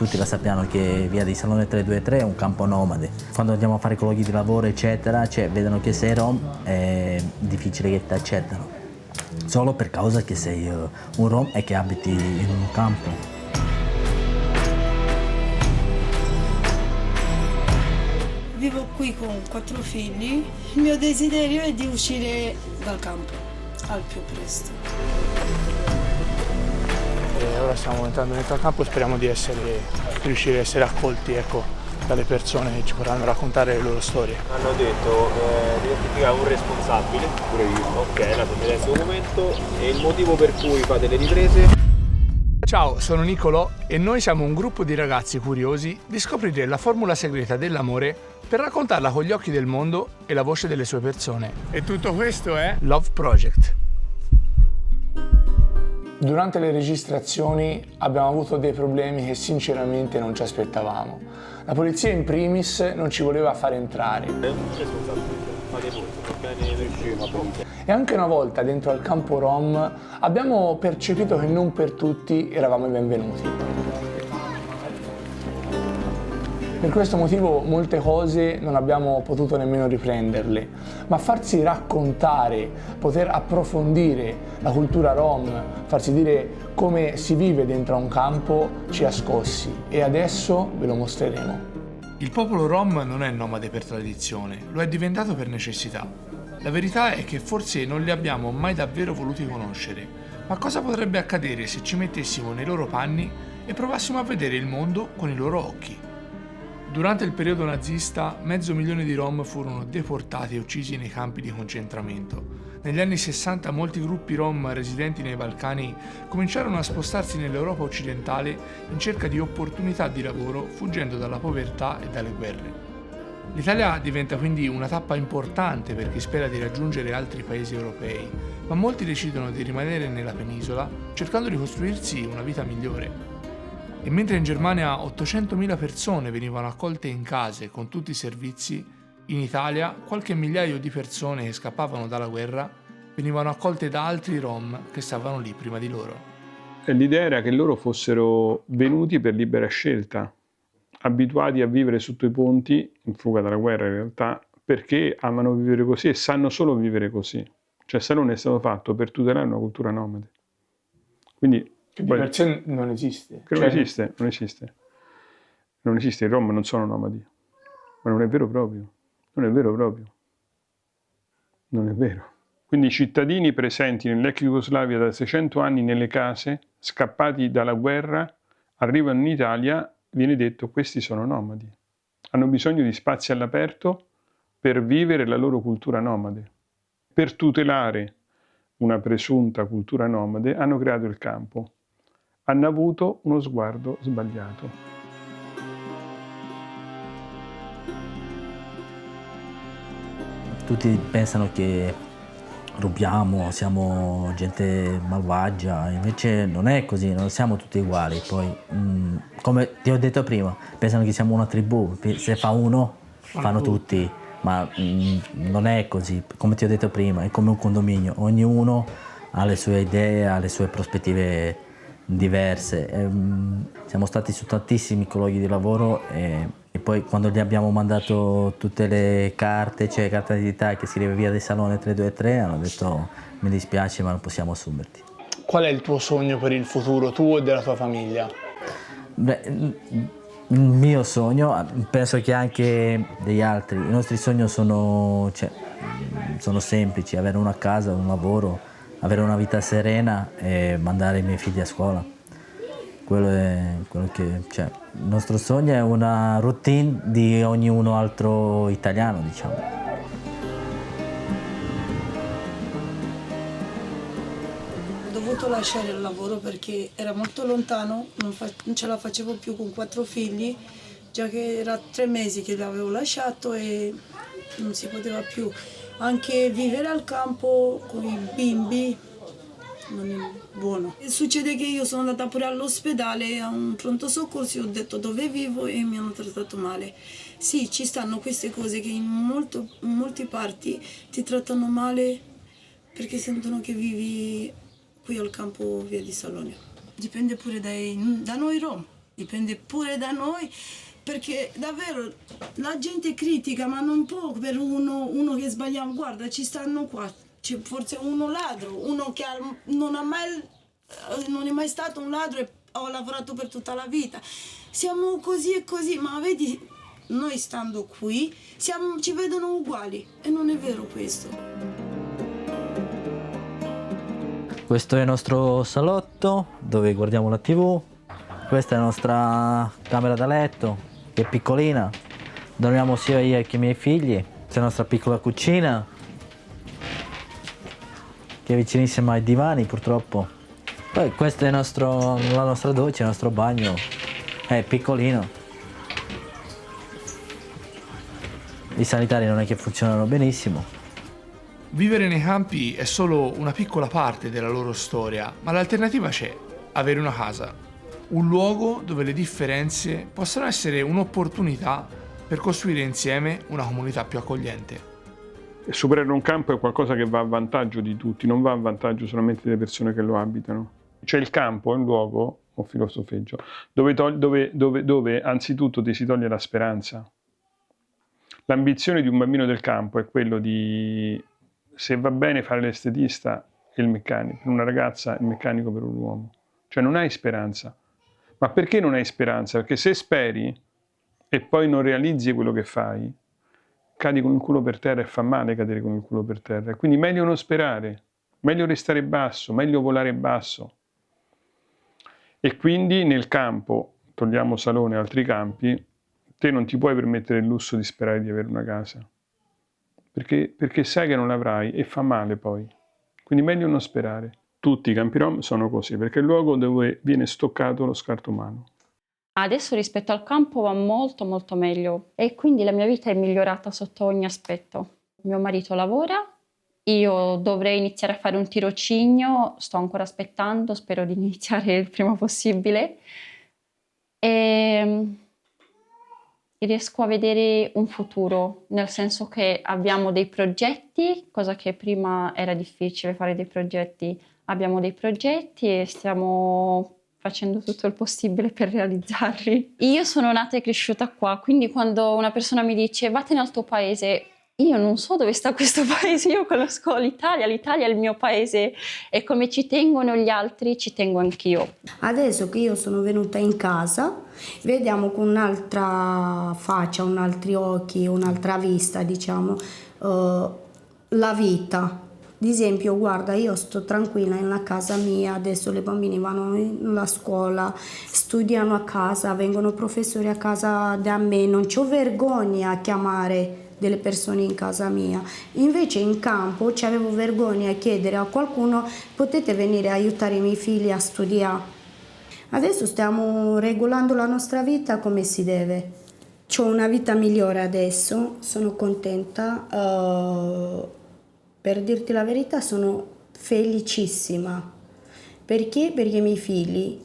tutti la sappiano che Via di Salone 323 è un campo nomade. Quando andiamo a fare colloqui di lavoro eccetera, cioè vedono che sei rom, è difficile che ti accettano, solo per causa che sei un rom e che abiti in un campo. Vivo qui con 4 figli, il mio desiderio è di uscire dal campo al più presto. Ora stiamo entrando dentro al campo e speriamo di riuscire a essere accolti, ecco, dalle persone che ci potranno raccontare le loro storie. Hanno detto di identificare un responsabile, pure io. Ok, la prendete il documento e il motivo per cui fate le riprese. Ciao, sono Nicolò e noi siamo un gruppo di ragazzi curiosi di scoprire la formula segreta dell'amore per raccontarla con gli occhi del mondo e la voce delle sue persone. E tutto questo è Love Project. Durante le registrazioni abbiamo avuto dei problemi che sinceramente non ci aspettavamo. La polizia in primis non ci voleva fare entrare. E anche una volta dentro al campo Rom abbiamo percepito che non per tutti eravamo i benvenuti. Per questo motivo molte cose non abbiamo potuto nemmeno riprenderle, ma farsi raccontare, poter approfondire la cultura rom, farsi dire come si vive dentro a un campo ci ha scossi e adesso ve lo mostreremo. Il popolo rom non è nomade per tradizione, lo è diventato per necessità. La verità è che forse non li abbiamo mai davvero voluti conoscere, ma cosa potrebbe accadere se ci mettessimo nei loro panni e provassimo a vedere il mondo con i loro occhi? Durante il periodo nazista, 500.000 di Rom furono deportati e uccisi nei campi di concentramento. Negli anni 60 molti gruppi Rom residenti nei Balcani cominciarono a spostarsi nell'Europa occidentale in cerca di opportunità di lavoro, fuggendo dalla povertà e dalle guerre. L'Italia diventa quindi una tappa importante per chi spera di raggiungere altri paesi europei, ma molti decidono di rimanere nella penisola cercando di costruirsi una vita migliore. E mentre in Germania 800.000 persone venivano accolte in case con tutti i servizi, in Italia qualche migliaio di persone che scappavano dalla guerra venivano accolte da altri Rom che stavano lì prima di loro. L'idea era che loro fossero venuti per libera scelta, abituati a vivere sotto i ponti, in fuga dalla guerra in realtà, perché amano vivere così e sanno solo vivere così. Cioè Salone è stato fatto per tutelare una cultura nomade. Quindi Che di per sé non esiste. Non esiste. Non esiste, i Rom non sono nomadi. Ma non è vero proprio. Non è vero proprio. Non è vero. Quindi i cittadini presenti nell'ex Jugoslavia da 600 anni nelle case, scappati dalla guerra, arrivano in Italia, viene detto questi sono nomadi. Hanno bisogno di spazi all'aperto per vivere la loro cultura nomade. Per tutelare una presunta cultura nomade hanno creato il campo. Hanno avuto uno sguardo sbagliato. Tutti pensano che rubiamo, siamo gente malvagia, invece non è così, non siamo tutti uguali. Poi, come ti ho detto prima, pensano che siamo una tribù, se fa uno, fanno tutti, ma non è così. Come ti ho detto prima, è come un condominio, ognuno ha le sue idee, ha le sue prospettive diverse. Siamo stati su tantissimi colloqui di lavoro e poi quando gli abbiamo mandato tutte le carte, cioè carta d'identità che scrive Via del Salone 323, hanno detto mi dispiace ma non possiamo assumerti. Qual è il tuo sogno per il futuro, tuo e della tua famiglia? Beh, il mio sogno, penso che anche degli altri, i nostri sogni sono semplici: avere una casa, un lavoro, avere una vita serena e mandare i miei figli a scuola. Quello è quello che, il nostro sogno è una routine di ognuno altro italiano, diciamo. Ho dovuto lasciare il lavoro perché era molto lontano, non ce la facevo più con 4 figli, già che era 3 mesi che li avevo lasciato e non si poteva più. Anche vivere al campo con i bimbi non è buono. E succede che io sono andata pure all'ospedale, a un pronto soccorso, e ho detto dove vivo e mi hanno trattato male. Sì, ci stanno queste cose che in molte parti ti trattano male perché sentono che vivi qui al campo Via di Salone. Dipende pure da noi Rom. dipende pure da noi, perché davvero la gente critica, ma non può per uno che sbaglia. Guarda, ci stanno qua, c'è forse uno ladro, uno che non è mai stato un ladro e ha lavorato per tutta la vita. Siamo così e così, ma vedi, noi stando qui ci vedono uguali e non è vero questo. Questo è il nostro salotto dove guardiamo la TV. Questa è la nostra camera da letto, che è piccolina. Dormiamo sia io che i miei figli. Questa è la nostra piccola cucina, che è vicinissima ai divani purtroppo. Poi questa è la nostra doccia, il nostro bagno. È piccolino. I sanitari non è che funzionano benissimo. Vivere nei campi è solo una piccola parte della loro storia, ma l'alternativa c'è: avere una casa. Un luogo dove le differenze possano essere un'opportunità per costruire insieme una comunità più accogliente. E superare un campo è qualcosa che va a vantaggio di tutti, non va a vantaggio solamente delle persone che lo abitano. Cioè il campo è un luogo, o filosofeggio, dove anzitutto ti si toglie la speranza. L'ambizione di un bambino del campo è quello di, se va bene, fare l'estetista e il meccanico. Per una ragazza il meccanico per un uomo. Cioè non hai speranza. Ma perché non hai speranza? Perché se speri e poi non realizzi quello che fai, cadi con il culo per terra e fa male cadere con il culo per terra. Quindi meglio non sperare, meglio restare basso, meglio volare basso. E quindi nel campo, togliamo Salone e altri campi, te non ti puoi permettere il lusso di sperare di avere una casa. Perché sai che non l'avrai e fa male poi. Quindi meglio non sperare. Tutti i campi rom sono così, perché è il luogo dove viene stoccato lo scarto umano. Adesso rispetto al campo va molto molto meglio e quindi la mia vita è migliorata sotto ogni aspetto. Mio marito lavora, io dovrei iniziare a fare un tirocinio, sto ancora aspettando, spero di iniziare il prima possibile e riesco a vedere un futuro, nel senso che abbiamo dei progetti, cosa che prima era difficile fare dei progetti. Abbiamo dei progetti e stiamo facendo tutto il possibile per realizzarli. Io sono nata e cresciuta qua, quindi quando una persona mi dice vattene al tuo paese, io non so dove sta questo paese, io conosco l'Italia è il mio paese e come ci tengono gli altri ci tengo anch'io. Adesso che io sono venuta in casa, vediamo con un'altra faccia, un altri occhi, un'altra vista, diciamo, la vita. Ad esempio, guarda, io sto tranquilla nella casa mia, adesso le bambine vanno alla scuola, studiano a casa, vengono professori a casa da me, non c'ho vergogna a chiamare delle persone in casa mia. Invece in campo c'avevo vergogna a chiedere a qualcuno: potete venire a aiutare i miei figli a studiare? Adesso stiamo regolando la nostra vita come si deve. C'ho una vita migliore adesso, sono contenta. Per dirti la verità sono felicissima. Perché? Perché i miei figli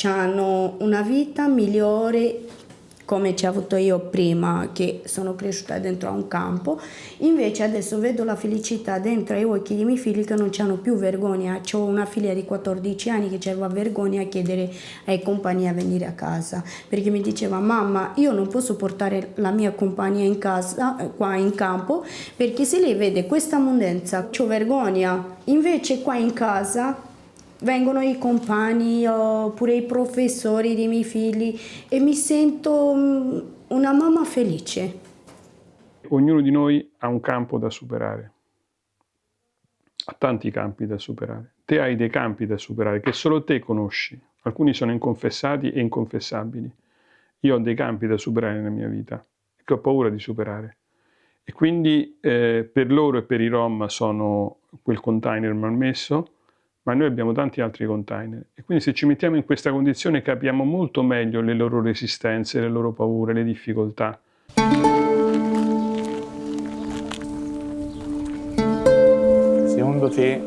hanno una vita migliore come ci ho avuto io prima, che sono cresciuta dentro a un campo. Invece adesso vedo la felicità dentro ai occhi dei miei figli che non hanno più vergogna. Ho una figlia di 14 anni che aveva vergogna a chiedere ai compagni a venire a casa, perché mi diceva: mamma, io non posso portare la mia compagnia in casa, qua in campo, perché se lei vede questa mondenza c'ho vergogna. Invece qua in casa vengono i compagni oppure i professori dei miei figli e mi sento una mamma felice. Ognuno di noi ha un campo da superare, ha tanti campi da superare. Te hai dei campi da superare che solo te conosci. Alcuni sono inconfessati e inconfessabili. Io ho dei campi da superare nella mia vita che ho paura di superare. E quindi per loro e per i Rom sono quel container malmesso, ma noi abbiamo tanti altri container e quindi se ci mettiamo in questa condizione capiamo molto meglio le loro resistenze, le loro paure, le difficoltà. Secondo te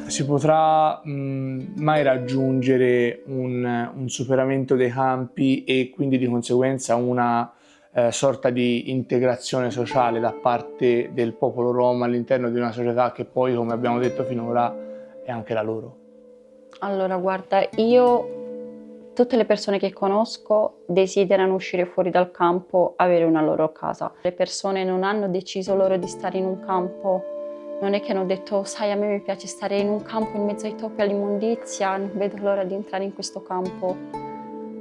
si potrà mai raggiungere un superamento dei campi e quindi di conseguenza una sorta di integrazione sociale da parte del popolo rom all'interno di una società che poi, come abbiamo detto finora, è anche la loro? Allora, guarda, io tutte le persone che conosco desiderano uscire fuori dal campo, avere una loro casa. Le persone non hanno deciso loro di stare in un campo, non è che hanno detto sai a me mi piace stare in un campo in mezzo ai topi all'immondizia, non vedo l'ora di entrare in questo campo.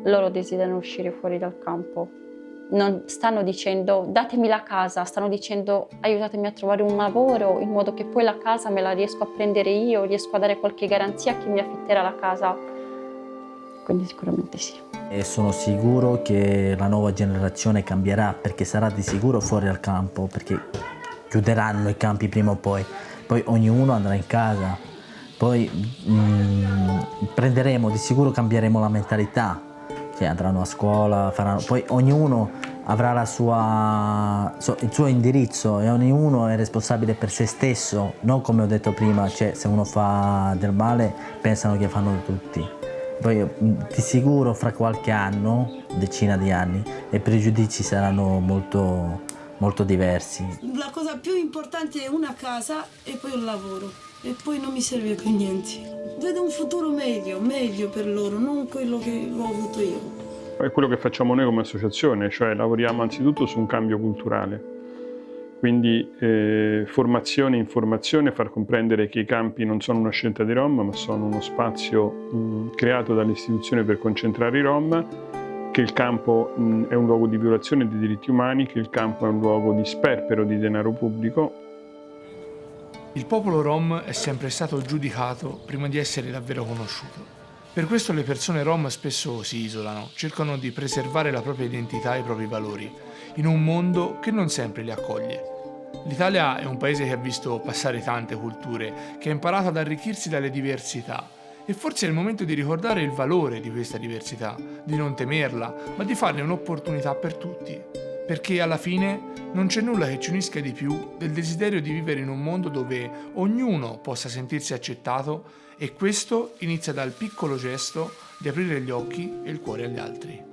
Loro desiderano uscire fuori dal campo. Non stanno dicendo datemi la casa, stanno dicendo aiutatemi a trovare un lavoro in modo che poi la casa me la riesco a prendere io, riesco a dare qualche garanzia a chi mi affitterà la casa. Quindi sicuramente sì. E sono sicuro che la nuova generazione cambierà, perché sarà di sicuro fuori dal campo, perché chiuderanno i campi prima o poi ognuno andrà in casa, poi prenderemo, di sicuro cambieremo la mentalità, cioè andranno a scuola, poi ognuno avrà il suo indirizzo e ognuno è responsabile per se stesso, non come ho detto prima, cioè se uno fa del male pensano che fanno tutti. Poi di sicuro fra qualche anno, decina di anni, i pregiudizi saranno molto, molto diversi. La cosa più importante è una casa e poi un lavoro, e poi non mi serve più niente. Vedo un futuro meglio per loro, non quello che ho avuto io. È quello che facciamo noi come associazione, cioè lavoriamo anzitutto su un cambio culturale, quindi formazione, informazione, far comprendere che i campi non sono una scelta dei Rom, ma sono uno spazio creato dall'istituzione per concentrare i Rom, che il campo è un luogo di violazione dei diritti umani, che il campo è un luogo di sperpero di denaro pubblico. Il popolo Rom è sempre stato giudicato prima di essere davvero conosciuto. Per questo le persone Rom spesso si isolano, cercano di preservare la propria identità e i propri valori, in un mondo che non sempre li accoglie. L'Italia è un paese che ha visto passare tante culture, che ha imparato ad arricchirsi dalle diversità, e forse è il momento di ricordare il valore di questa diversità, di non temerla, ma di farne un'opportunità per tutti. Perché alla fine non c'è nulla che ci unisca di più del desiderio di vivere in un mondo dove ognuno possa sentirsi accettato, e questo inizia dal piccolo gesto di aprire gli occhi e il cuore agli altri.